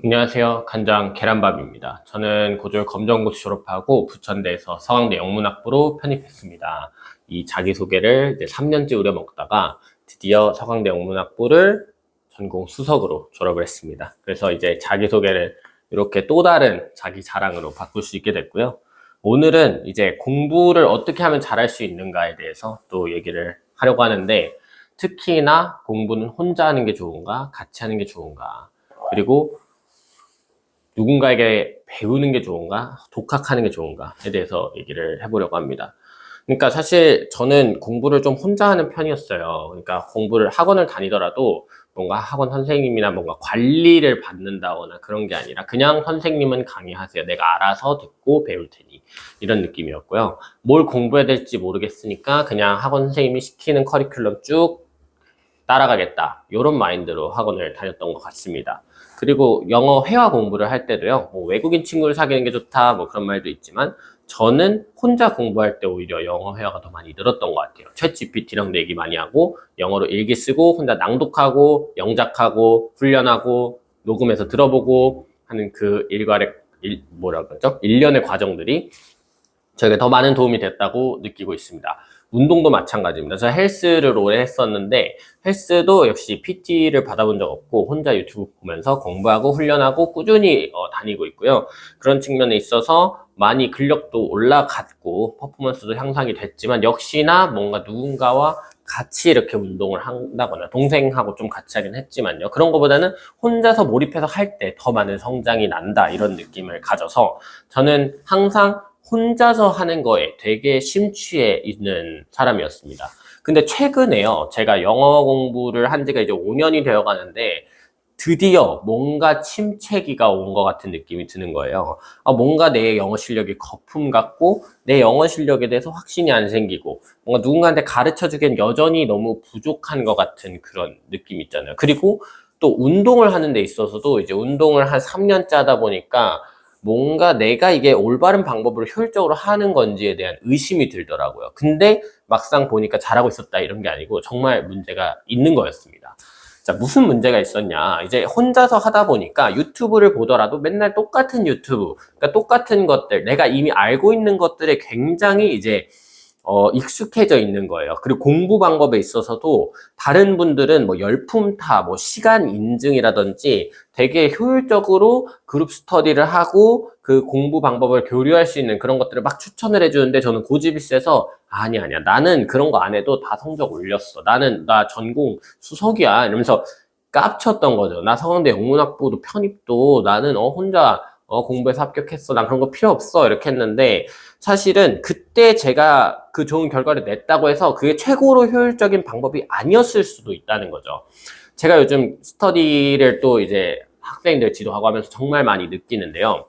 안녕하세요. 간장 계란밥입니다. 저는 고졸 검정고시 졸업하고 부천대에서 서강대 영문학부로 편입했습니다. 이 자기소개를 이제 3년째 우려먹다가 드디어 서강대 영문학부를 전공 수석으로 졸업을 했습니다. 그래서 이제 자기소개를 이렇게 또 다른 자기 자랑으로 바꿀 수 있게 됐고요. 오늘은 이제 공부를 어떻게 하면 잘할 수 있는가에 대해서 또 얘기를 하려고 하는데, 특히나 공부는 혼자 하는 게 좋은가, 같이 하는 게 좋은가, 그리고 누군가에게 배우는 게 좋은가, 독학하는 게 좋은가에 대해서 얘기를 해보려고 합니다. 그러니까 사실 저는 공부를 좀 혼자 하는 편이었어요. 그러니까 공부를 학원을 다니더라도 뭔가 학원 선생님이나 뭔가 관리를 받는다거나 그런 게 아니라 그냥 선생님은 강의하세요. 내가 알아서 듣고 배울 테니. 이런 느낌이었고요. 뭘 공부해야 될지 모르겠으니까 그냥 학원 선생님이 시키는 커리큘럼 쭉 따라가겠다, 이런 마인드로 학원을 다녔던 것 같습니다. 그리고 영어 회화 공부를 할 때도요, 뭐 외국인 친구를 사귀는 게 좋다, 뭐 그런 말도 있지만, 저는 혼자 공부할 때 오히려 영어 회화가 더 많이 늘었던 것 같아요. 챗 GPT랑도 얘기 많이 하고, 영어로 일기 쓰고, 혼자 낭독하고, 영작하고, 훈련하고, 녹음해서 들어보고 하는 그 뭐라 그러죠? 일련의 과정들이 저에게 더 많은 도움이 됐다고 느끼고 있습니다. 운동도 마찬가지입니다. 제가 헬스를 오래 했었는데, 헬스도 역시 PT를 받아본 적 없고 혼자 유튜브 보면서 공부하고 훈련하고 꾸준히 다니고 있고요. 그런 측면에 있어서 많이 근력도 올라갔고 퍼포먼스도 향상이 됐지만, 역시나 뭔가 누군가와 같이 이렇게 운동을 한다거나, 동생하고 좀 같이 하긴 했지만요, 그런 것보다는 혼자서 몰입해서 할 때 더 많은 성장이 난다, 이런 느낌을 가져서 저는 항상 혼자서 하는 거에 되게 심취해 있는 사람이었습니다. 근데 최근에요, 제가 영어 공부를 한 지가 이제 5년이 되어 가는데, 드디어 뭔가 침체기가 온 것 같은 느낌이 드는 거예요. 뭔가 내 영어 실력이 거품 같고, 내 영어 실력에 대해서 확신이 안 생기고, 뭔가 누군가한테 가르쳐 주기엔 여전히 너무 부족한 것 같은 그런 느낌 있잖아요. 그리고 또 운동을 하는 데 있어서도 이제 운동을 한 3년째 하다 보니까 뭔가 내가 이게 올바른 방법으로 효율적으로 하는 건지에 대한 의심이 들더라고요. 근데 막상 보니까 잘하고 있었다, 이런 게 아니고 정말 문제가 있는 거였습니다. 자, 무슨 문제가 있었냐. 이제 혼자서 하다 보니까 유튜브를 보더라도 맨날 똑같은 유튜브, 그러니까 똑같은 것들, 내가 이미 알고 있는 것들에 굉장히 이제 익숙해져 있는 거예요. 그리고 공부 방법에 있어서도 다른 분들은 뭐 열품타, 뭐 시간 인증이라든지 되게 효율적으로 그룹 스터디를 하고 그 공부 방법을 교류할 수 있는 그런 것들을 막 추천을 해주는데, 저는 고집이 세서 아니야, 나는 그런 거 안 해도 다 성적 올렸어. 나 전공 수석이야, 이러면서 깝쳤던 거죠. 나 서강대 영문학부도 편입도 나는 혼자 공부해서 합격했어. 난 그런 거 필요 없어. 이렇게 했는데, 사실은 그때 제가 그 좋은 결과를 냈다고 해서 그게 최고로 효율적인 방법이 아니었을 수도 있다는 거죠. 제가 요즘 스터디를 또 이제 학생들 지도하고 하면서 정말 많이 느끼는데요.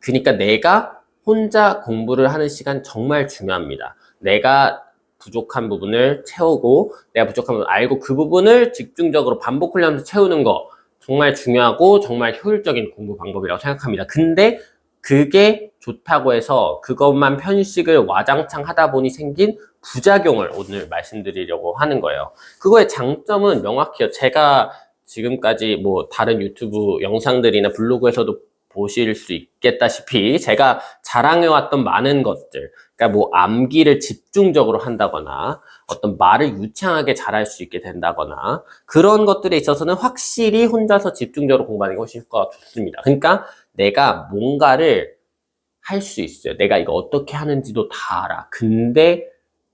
그러니까 내가 혼자 공부를 하는 시간 정말 중요합니다. 내가 부족한 부분을 채우고, 내가 부족한 부분을 알고 그 부분을 집중적으로 반복 훈련하면서 채우는 거 정말 중요하고 정말 효율적인 공부 방법이라고 생각합니다. 근데 그게 좋다고 해서 그것만 편식을 와장창 하다 보니 생긴 부작용을 오늘 말씀드리려고 하는 거예요. 그거의 장점은 명확해요. 제가 지금까지 뭐 다른 유튜브 영상들이나 블로그에서도 보실 수 있겠다시피 제가 자랑해왔던 많은 것들, 그러니까 뭐 암기를 집중적으로 한다거나 어떤 말을 유창하게 잘할 수 있게 된다거나 그런 것들에 있어서는 확실히 혼자서 집중적으로 공부하는 게 훨씬 효과가 좋습니다. 그러니까 내가 뭔가를 할 수 있어요. 내가 이거 어떻게 하는지도 다 알아. 근데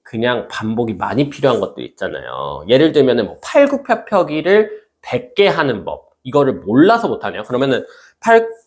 그냥 반복이 많이 필요한 것들 있잖아요. 예를 들면은 뭐 팔굽혀펴기를 100개 하는 법, 이거를 몰라서 못하네요. 그러면은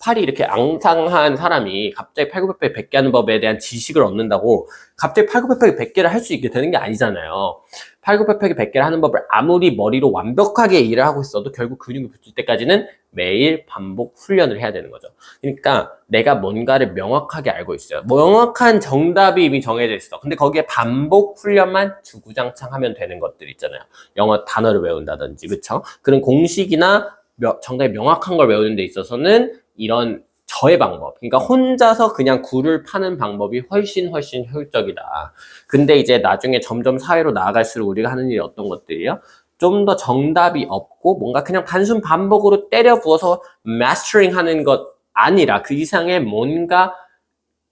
팔이 이렇게 앙상한 사람이 갑자기 팔굽혀펴기 100개 하는 법에 대한 지식을 얻는다고 갑자기 팔굽혀펴기 100개를 할 수 있게 되는 게 아니잖아요. 팔굽혀펴기 100개를 하는 법을 아무리 머리로 완벽하게 일을 하고 있어도 결국 근육이 붙을 때까지는 매일 반복 훈련을 해야 되는 거죠. 그러니까 내가 뭔가를 명확하게 알고 있어요. 명확한 정답이 이미 정해져 있어. 근데 거기에 반복 훈련만 주구장창 하면 되는 것들 있잖아요. 영어 단어를 외운다든지, 그쵸? 그런 공식이나 정답이 명확한 걸 외우는 데 있어서는 이런 저의 방법, 그러니까 혼자서 그냥 굴을 파는 방법이 훨씬 효율적이다. 근데 이제 나중에 점점 사회로 나아갈수록 우리가 하는 일이 어떤 것들이요? 좀 더 정답이 없고 뭔가 그냥 단순 반복으로 때려 부어서 마스터링 하는 것 아니라 그 이상의 뭔가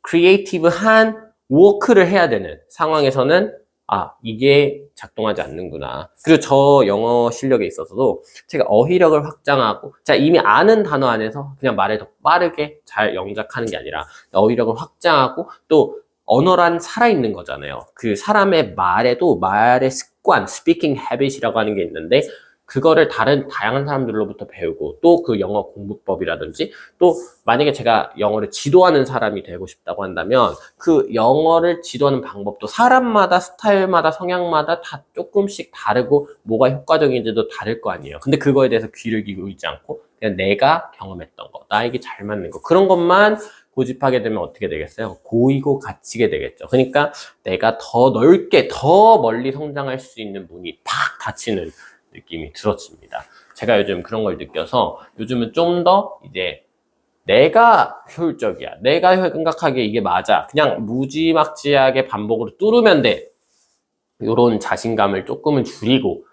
크리에이티브한 워크를 해야 되는 상황에서는 이게 작동하지 않는구나. 그리고 저 영어 실력에 있어서도 제가 어휘력을 확장하고 제가 이미 아는 단어 안에서 그냥 말을 더 빠르게 잘 영작하는 게 아니라 어휘력을 확장하고 또 언어란 살아있는 거잖아요. 그 사람의 말에도 말의 습관, speaking habit이라고 하는 게 있는데 그거를 다양한 사람들로부터 배우고 또 그 영어 공부법이라든지 또 만약에 제가 영어를 지도하는 사람이 되고 싶다고 한다면 그 영어를 지도하는 방법도 사람마다 스타일마다 성향마다 다 조금씩 다르고 뭐가 효과적인지도 다를 거 아니에요. 근데 그거에 대해서 귀를 기울이지 않고 그냥 내가 경험했던 거, 나에게 잘 맞는 거 그런 것만 고집하게 되면 어떻게 되겠어요? 고이고 갇히게 되겠죠. 그러니까 내가 더 넓게 더 멀리 성장할 수 있는 문이 팍 닫히는 느낌이 들었습니다. 제가 요즘 그런 걸 느껴서 요즘은 좀 더 이제 내가 효율적이야. 내가 생각하기에 이게 맞아. 그냥 무지막지하게 반복으로 뚫으면 돼. 이런 자신감을 조금은 줄이고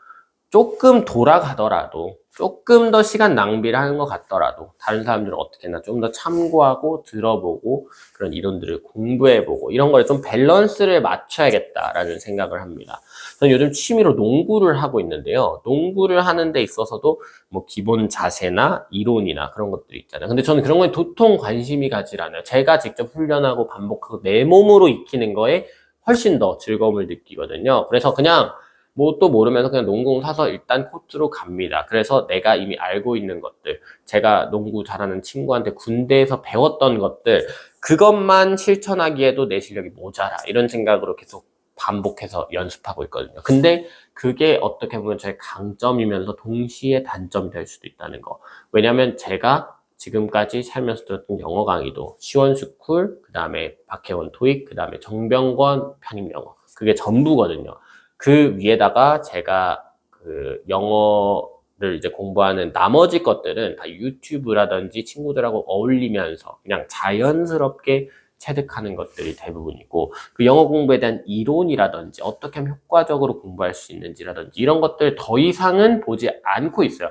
조금 돌아가더라도 조금 더 시간 낭비를 하는 것 같더라도 다른 사람들은 어떻게 했나 좀 더 참고하고 들어보고 그런 이론들을 공부해보고 이런 거에 좀 밸런스를 맞춰야겠다라는 생각을 합니다. 저는 요즘 취미로 농구를 하고 있는데요. 농구를 하는 데 있어서도 뭐 기본 자세나 이론이나 그런 것들이 있잖아요. 근데 저는 그런 거에 도통 관심이 가질 않아요. 제가 직접 훈련하고 반복하고 내 몸으로 익히는 거에 훨씬 더 즐거움을 느끼거든요. 그래서 그냥 뭐 또 모르면서 그냥 농구공 사서 일단 코트로 갑니다. 그래서 내가 이미 알고 있는 것들, 제가 농구 잘하는 친구한테 군대에서 배웠던 것들, 그것만 실천하기에도 내 실력이 모자라. 이런 생각으로 계속 반복해서 연습하고 있거든요. 근데 그게 어떻게 보면 저의 강점이면서 동시에 단점이 될 수도 있다는 거. 왜냐면 제가 지금까지 살면서 들었던 영어 강의도 시원스쿨, 그 다음에 박혜원 토익, 그 다음에 정병권 편입영어. 그게 전부거든요. 그 위에다가 제가 그 영어를 이제 공부하는 나머지 것들은 다 유튜브라든지 친구들하고 어울리면서 그냥 자연스럽게 체득하는 것들이 대부분이고 그 영어 공부에 대한 이론이라든지 어떻게 하면 효과적으로 공부할 수 있는지라든지 이런 것들 더 이상은 보지 않고 있어요.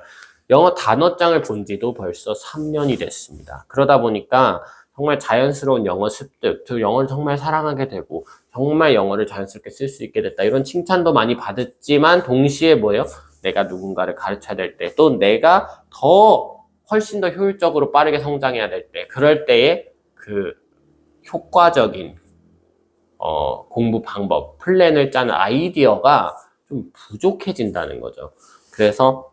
영어 단어장을 본 지도 벌써 3년이 됐습니다. 그러다 보니까 정말 자연스러운 영어 습득, 그 영어를 정말 사랑하게 되고 정말 영어를 자연스럽게 쓸 수 있게 됐다. 이런 칭찬도 많이 받았지만 동시에 뭐예요? 내가 누군가를 가르쳐야 될 때, 또 내가 더 훨씬 더 효율적으로 빠르게 성장해야 될 때, 그럴 때에 그 효과적인 공부 방법, 플랜을 짜는 아이디어가 좀 부족해진다는 거죠. 그래서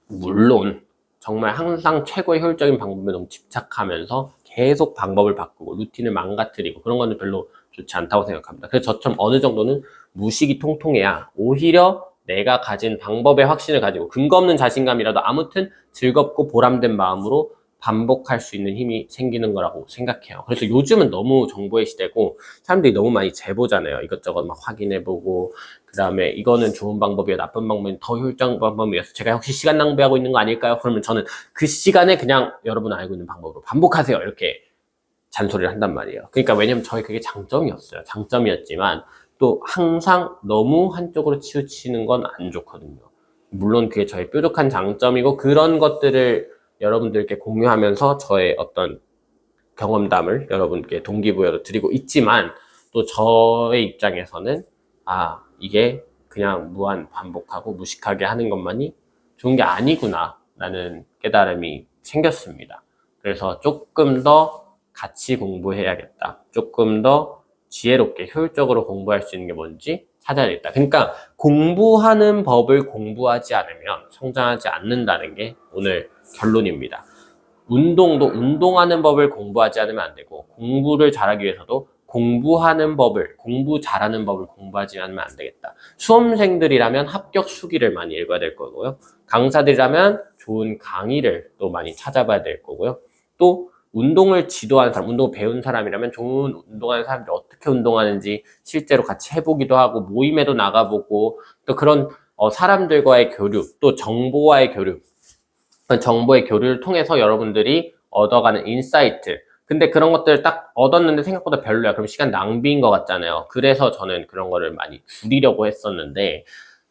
물론 정말 항상 최고의 효율적인 방법에 너무 집착하면서 계속 방법을 바꾸고 루틴을 망가뜨리고 그런 거는 별로 좋지 않다고 생각합니다. 그래서 저처럼 어느 정도는 무식이 통통해야 오히려 내가 가진 방법에 확신을 가지고 근거 없는 자신감이라도 아무튼 즐겁고 보람된 마음으로 반복할 수 있는 힘이 생기는 거라고 생각해요. 그래서 요즘은 너무 정보의 시대고 사람들이 너무 많이 재보잖아요. 이것저것 막 확인해보고 그 다음에 이거는 좋은 방법이야, 나쁜 방법이 더 효율적인 방법이어서 제가 혹시 시간 낭비하고 있는 거 아닐까요? 그러면 저는 그 시간에 그냥 여러분 알고 있는 방법으로 반복하세요. 이렇게 잔소리를 한단 말이에요. 그러니까 왜냐면 저희 그게 장점이었어요. 장점이었지만 또 항상 너무 한쪽으로 치우치는 건 안 좋거든요. 물론 그게 저의 뾰족한 장점이고 그런 것들을 여러분들께 공유하면서 저의 어떤 경험담을 여러분께 동기부여도 드리고 있지만 또 저의 입장에서는 이게 그냥 무한 반복하고 무식하게 하는 것만이 좋은 게 아니구나 라는 깨달음이 생겼습니다. 그래서 조금 더 같이 공부해야겠다. 조금 더 지혜롭게 효율적으로 공부할 수 있는 게 뭔지 찾아야겠다. 그러니까 공부하는 법을 공부하지 않으면 성장하지 않는다는 게 오늘 결론입니다. 운동도 운동하는 법을 공부하지 않으면 안 되고 공부를 잘하기 위해서도 공부하는 법을, 공부 잘하는 법을 공부하지 않으면 안 되겠다. 수험생들이라면 합격 수기를 많이 읽어야 될 거고요. 강사들이라면 좋은 강의를 또 많이 찾아봐야 될 거고요. 또 운동을 지도하는 사람, 운동을 배운 사람이라면 좋은 운동하는 사람들이 어떻게 운동하는지 실제로 같이 해보기도 하고 모임에도 나가보고 또 그런 사람들과의 교류, 또 정보와의 교류, 정보의 교류를 통해서 여러분들이 얻어가는 인사이트. 근데 그런 것들을 딱 얻었는데 생각보다 별로야. 그럼 시간 낭비인 것 같잖아요. 그래서 저는 그런 거를 많이 줄이려고 했었는데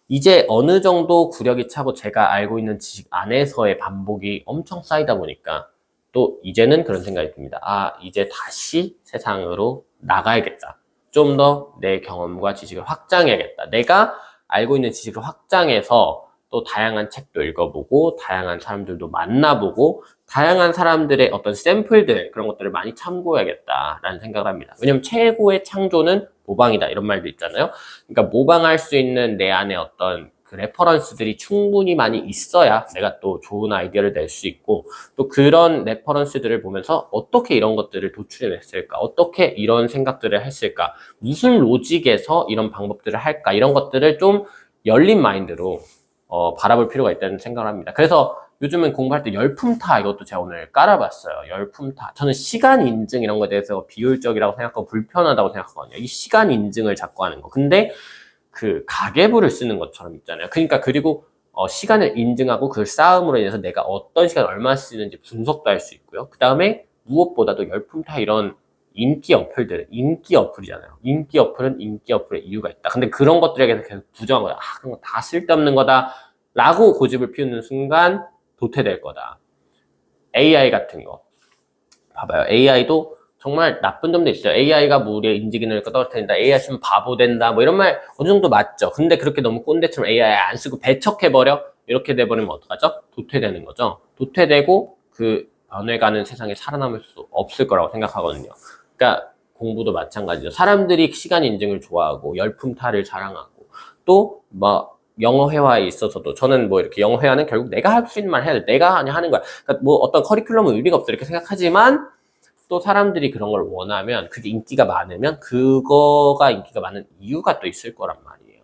이제 어느 정도 구력이 차고 제가 알고 있는 지식 안에서의 반복이 엄청 쌓이다 보니까 또 이제는 그런 생각이 듭니다. 아, 이제 다시 세상으로 나가야겠다. 좀 더 내 경험과 지식을 확장해야겠다. 내가 알고 있는 지식을 확장해서 또 다양한 책도 읽어보고 다양한 사람들도 만나보고 다양한 사람들의 어떤 샘플들 그런 것들을 많이 참고해야겠다라는 생각을 합니다. 왜냐면 최고의 창조는 모방이다 이런 말도 있잖아요. 그러니까 모방할 수 있는 내 안에 어떤 그 레퍼런스들이 충분히 많이 있어야 내가 또 좋은 아이디어를 낼 수 있고 또 그런 레퍼런스들을 보면서 어떻게 이런 것들을 도출해냈을까 어떻게 이런 생각들을 했을까 무슨 로직에서 이런 방법들을 할까 이런 것들을 좀 열린 마인드로 바라볼 필요가 있다는 생각을 합니다. 그래서 요즘은 공부할 때 열품타 이것도 제가 오늘 깔아봤어요. 열품타. 저는 시간 인증 이런 거에 대해서 비효율적이라고 생각하고 불편하다고 생각하거든요. 이 시간 인증을 자꾸 하는 거. 근데 그 가계부를 쓰는 것처럼 있잖아요. 그러니까 그리고 시간을 인증하고 그 싸움으로 인해서 내가 어떤 시간 얼마 쓰는지 분석도 할 수 있고요. 그 다음에 무엇보다도 열품타 이런 인기 어플들은 인기 어플이잖아요. 인기 어플은 인기 어플의 이유가 있다. 근데 그런 것들에 대해서 계속 부정한 거야. 아, 그런 거 다 쓸데없는 거다. 라고 고집을 피우는 순간 도태될 거다. AI 같은 거. 봐봐요. AI도 정말 나쁜 점도 있어요. AI가 뭐 우리의 인지기능을 떨어뜨린다. AI 쓰면 바보 된다. 뭐 이런 말 어느 정도 맞죠. 근데 그렇게 너무 꼰대처럼 AI 안 쓰고 배척해버려? 이렇게 돼버리면 어떡하죠? 도태되는 거죠. 도태되고 그 변해가는 세상에 살아남을 수 없을 거라고 생각하거든요. 그러니까 공부도 마찬가지죠. 사람들이 시간 인증을 좋아하고 열품타를 자랑하고 또 뭐 영어 회화에 있어서도 저는 뭐 이렇게 영어 회화는 결국 내가 할 수 있는 말 해야 돼. 내가 하는 거야. 그러니까 뭐 어떤 커리큘럼은 의미가 없어 이렇게 생각하지만 또 사람들이 그런 걸 원하면 그게 인기가 많으면 그거가 인기가 많은 이유가 또 있을 거란 말이에요.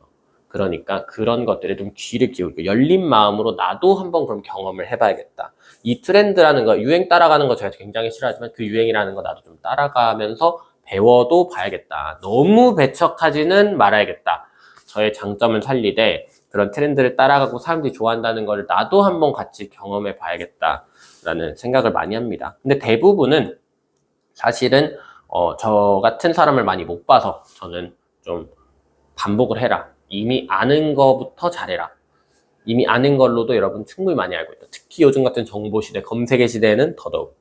그러니까 그런 것들에 좀 귀를 기울이고 열린 마음으로 나도 한번 그럼 경험을 해봐야겠다. 이 트렌드라는 거 유행 따라가는 거 제가 굉장히 싫어하지만 그 유행이라는 거 나도 좀 따라가면서 배워도 봐야겠다. 너무 배척하지는 말아야겠다. 저의 장점을 살리되 그런 트렌드를 따라가고 사람들이 좋아한다는 걸 나도 한번 같이 경험해 봐야겠다라는 생각을 많이 합니다. 근데 대부분은 사실은 저 같은 사람을 많이 못 봐서 저는 좀 반복을 해라. 이미 아는 거부터 잘해라. 이미 아는 걸로도 여러분 충분히 많이 알고 있다. 특히 요즘 같은 정보 시대, 검색의 시대에는 더더욱.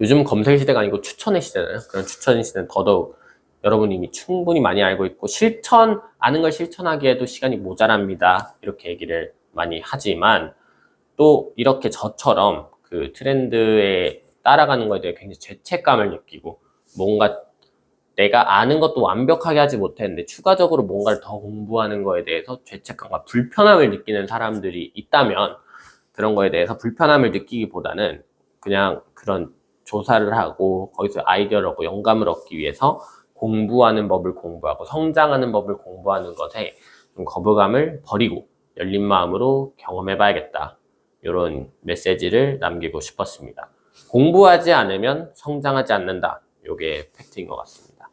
요즘 검색의 시대가 아니고 추천의 시대잖아요. 그런 추천의 시대는 더더욱 여러분이 이미 충분히 많이 알고 있고 아는 걸 실천하기에도 시간이 모자랍니다. 이렇게 얘기를 많이 하지만 또 이렇게 저처럼 그 트렌드에 따라가는 거에 대해 굉장히 죄책감을 느끼고 뭔가 내가 아는 것도 완벽하게 하지 못했는데 추가적으로 뭔가를 더 공부하는 거에 대해서 죄책감과 불편함을 느끼는 사람들이 있다면 그런 거에 대해서 불편함을 느끼기보다는 그냥 그런 조사를 하고 거기서 아이디어를 얻고 영감을 얻기 위해서 공부하는 법을 공부하고 성장하는 법을 공부하는 것에 좀 거부감을 버리고 열린 마음으로 경험해봐야겠다. 이런 메시지를 남기고 싶었습니다. 공부하지 않으면 성장하지 않는다. 이게 팩트인 것 같습니다.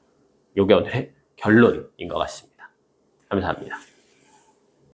이게 오늘의 결론인 것 같습니다. 감사합니다.